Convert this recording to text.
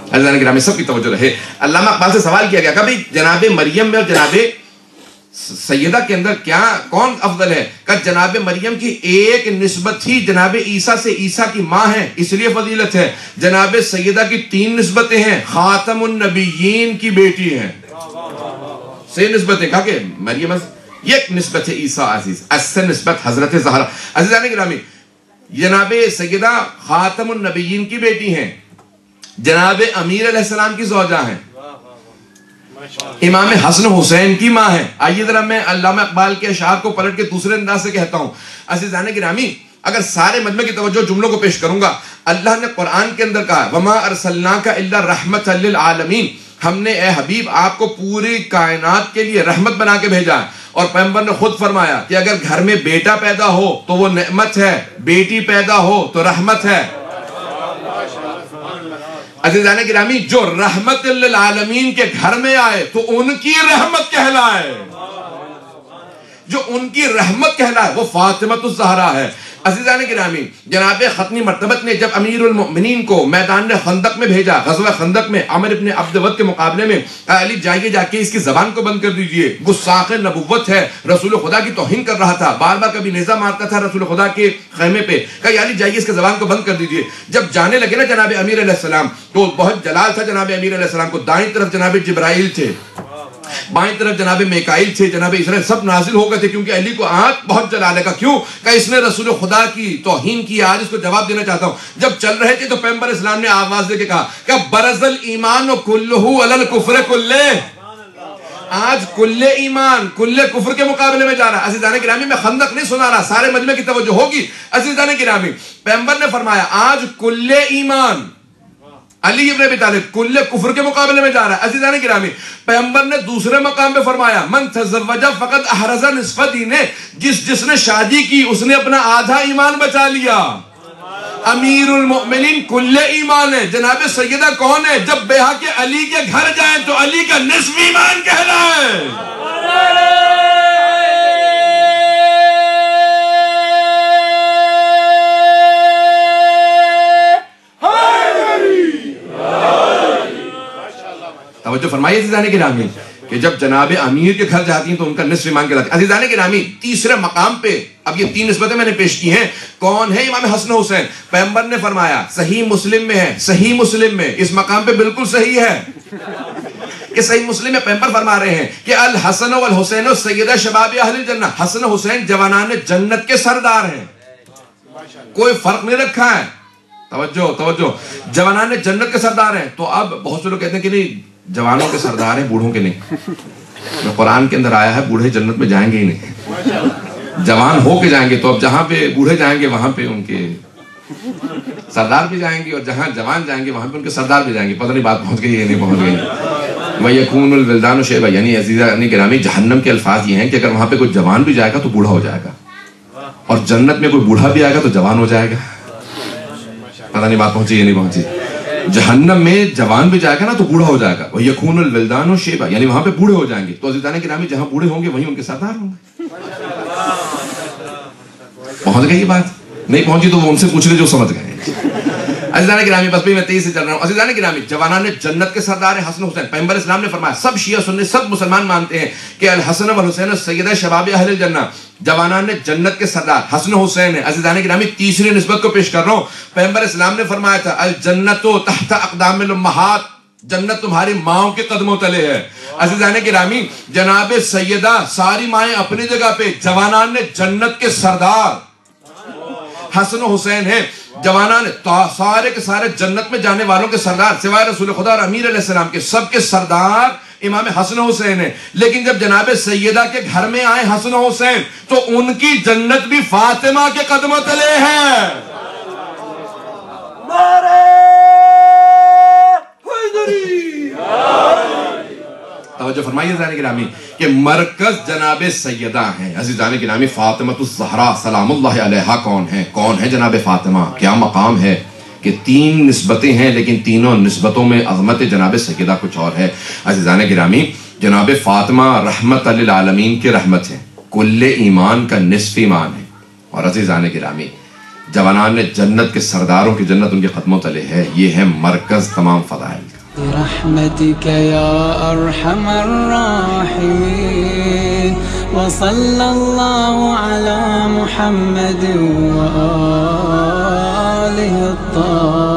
عزیزان گرامی سب کی توجہ رہے. علامہ اقبال سے سوال کیا گیا کہ بھئی جناب مریم میں اور جناب سیدہ کے اندر کون افضل ہے؟ کہ جناب مریم کی ایک نسبت ہی جناب عیسیٰ سے، عیسیٰ کی ماں ہے اس لیے فضیلت ہے. جناب سیدہ کی 3 نسبتیں ہیں، خاتم النبیین کی بیٹی ہیں. سے نسبتیں کہا کہ مریم ایک نسبت ہے عیسیٰ عزیز، اس نسبت حضرت زھرا. عزیزان گرامی جناب سیدہ خاتم النبیین کی بیٹی ہیں، جناب امیر علیہ السلام کی زوجہ ہیں، امام حسن حسین کی ماں ہے. آئیے ذرا میں علامہ اقبال کے اشعار کو پلٹ کے دوسرے انداز سے کہتا ہوں. عزیزان گرامی اگر سارے مجمع کی توجہ جملوں کو پیش کروں گا، اللہ نے قرآن کے اندر کہا وما ارسلناک الا رحمۃ للعالمین، ہم نے اے حبیب آپ کو پوری کائنات کے لیے رحمت بنا کے بھیجا. اور پیغمبر نے خود فرمایا کہ اگر گھر میں بیٹا پیدا ہو تو وہ نعمت ہے، بیٹی پیدا ہو تو رحمت ہے. عزیزان گرامی جو رحمت للعالمین کے گھر میں آئے تو ان کی رحمت کہلائے، جو ان کی رحمت کہلائے وہ فاطمۃ الزہرا ہے. عزیزان گرامی جناب ختنی مرتبت نے جب امیر المؤمنین کو میدان خندق میں بھیجا، غزوہ خندق میں عمر ابن عبد ود کے مقابلے میں، علی جائیے جا کے اس کی زبان کو بند کر دیجئے، گستاخ نبوت ہے، رسول خدا کی توہین کر رہا تھا، بار بار کبھی نیزہ مارتا تھا رسول خدا کے خیمے پہ، کہ علی جائیے اس کی زبان کو بند کر دیجئے. جب جانے لگے نا جناب امیر علیہ السلام تو بہت جلال تھا جناب امیر علیہ السلام کو. دائیں طرف جناب جبرائیل تھے، بائیں طرف جناب میکائیل تھے، جناب اسرائیل سب نازل ہو گئے تھے، کیونکہ علی کو آج بہت جلال ہے. کیوں کہ اس نے رسول خدا کی توہین کی، آج اس کو جواب دینا چاہتا ہوں. جب چل رہے تھے تو پیغمبر اسلام نے آواز دے کے کہا کہ برز الایمان کلہ علی الکفر کلہ، آج کل ایمان کل کفر کے مقابلے میں جا رہا. عزیزان گرامی میں خندق نہیں سنا رہا، سارے مجمع کی توجہ ہوگی. عزیزان گرامی پیغمبر نے فرمایا آج کل ایمان علی ابن ابی طالب کل کفر کے مقابلے میں جا رہا ہے. عزیزان گرامی پیغمبر نے دوسرے مقام پہ فرمایا من تزوج فقد احرز نصف دینہ، جس نے شادی کی اس نے اپنا آدھا ایمان بچا لیا. امیر المؤمنین کل ایمان ہے. جناب سیدہ کون ہے؟ جب بیہا کے علی کے گھر جائیں تو علی کا نصف ایمان کہلائے. توجہ فرمائیے عزیزان گرامی کہ جب جناب امیر کے گھر جاتی ہیں تو ان کا نصف ایمان کہلاتا ہے. عزیزان گرامی تیسرے مقام پہ اب یہ 3 نسبتیں میں نے پیش کی ہیں. کون ہے؟ امام حسن حسین. پیغمبر نے فرمایا صحیح مسلم میں ہے، صحیح مسلم میں اس مقام پہ بالکل صحیح ہے کہ صحیح مسلم میں پیغمبر فرما رہے ہیں کہ الحسن والحسین سیدہ شباب اہل الجنہ، حسن حسین جوانان جنت کے سردار ہیں. کوئی فرق نہیں رکھا ہے. توجہ جوانان جنت کے سردار ہیں. تو اب بہت سے لوگ کہتے ہیں کہ نہیں جوانوں کے سردار ہیں بوڑھوں کے نہیں. قرآن کے اندر آیا ہے بوڑھے جنت میں جائیں گے ہی نہیں، جوان ہو کے جائیں گے. تو اب جہاں پہ بوڑھے جائیں گے وہاں پہ ان کے سردار بھی جائیں گے، اور جہاں جوان جائیں گے وہاں پہ ان کے سردار بھی جائیں گے. پتہ نہیں بات پہنچ گئی ہے نہیں پہنچ گئی. وَيَكُونُ الْوِلْدَانُ شَيْبًا، یعنی عزیزان گرامی جہنم کے الفاظ یہ ہیں کہ اگر وہاں پہ کوئی جوان بھی جائے گا تو بوڑھا ہو جائے گا، اور جنت میں کوئی بوڑھا بھی آئے گا تو جوان ہو جائے گا. پتہ نہیں بات پہنچی یا نہیں پہنچی. جہنم میں جوان بھی جائے گا نا تو بوڑھا ہو جائے گا. وَيَكُونُ الْوِلْدَانُ شَيْبًا، یعنی وہاں پہ بوڑھے ہو جائیں گے. تو عزیزان گرامی جہاں بوڑھے ہوں گے وہیں ان کے سردار ہوں گے. پہنچ گئی یہ بات؟ نہیں پہنچی تو وہ ان سے پوچھ لے جو سمجھ گئے. عزیزان گرامی بس بھی میں تیز سے چل رہا ہوں. عزیزان گرامی جوانان جنت کے سردار ہیں حسن حسین. پیغمبر اسلام نے فرمایا سب شیعہ سنی سب مسلمان مانتے ہیں کہ الحسن والحسین سیدہ شباب اہل الجنہ، جوانان جنت کے سردار حسن حسین ہیں. عزیزان گرامی تیسری نسبت کو پیش کر رہا ہوں. پیغمبر اسلام نے فرمایا تھا الجنت تحت اقدام الامہات، جنت تمہاری ماؤں کے قدموں تلے ہے. عزیزان گرامی جناب سیدہ ساری مائیں اپنی جگہ پہ، جوانان جنت کے سردار حسن حسین ہیں. جوانان سارے کے سارے جنت میں جانے والوں کے سردار سوائے رسول خدا اور امیر علیہ السلام کے سب کے سردار امام حسن حسین ہیں. لیکن جب جناب سیدہ کے گھر میں آئے حسن حسین تو ان کی جنت بھی فاطمہ کے قدموں تلے ہے. توجہ فرمائیے عزیزان گرامی کہ مرکز جناب سیدہ ہیں. عزیزان گرامی فاطمۃ الزہرا سلام اللہ علیہا کون ہے جناب فاطمہ؟ کیا مقام ہے کہ 3 نسبتیں ہیں لیکن تینوں نسبتوں میں عظمت جناب سیدہ کچھ اور ہے. عزیزان گرامی جناب فاطمہ رحمت للعالمین کی رحمت ہے، کل ایمان کا نصف ایمان ہے. اور عزیزان گرامی جوانان جنت کے سرداروں کی جنت ان کے قدموں تلے ہے. یہ ہے مرکز تمام فضائل کا. برحمتك يا أرحم الراحمين وصلى الله على محمد وآله الطاهرين.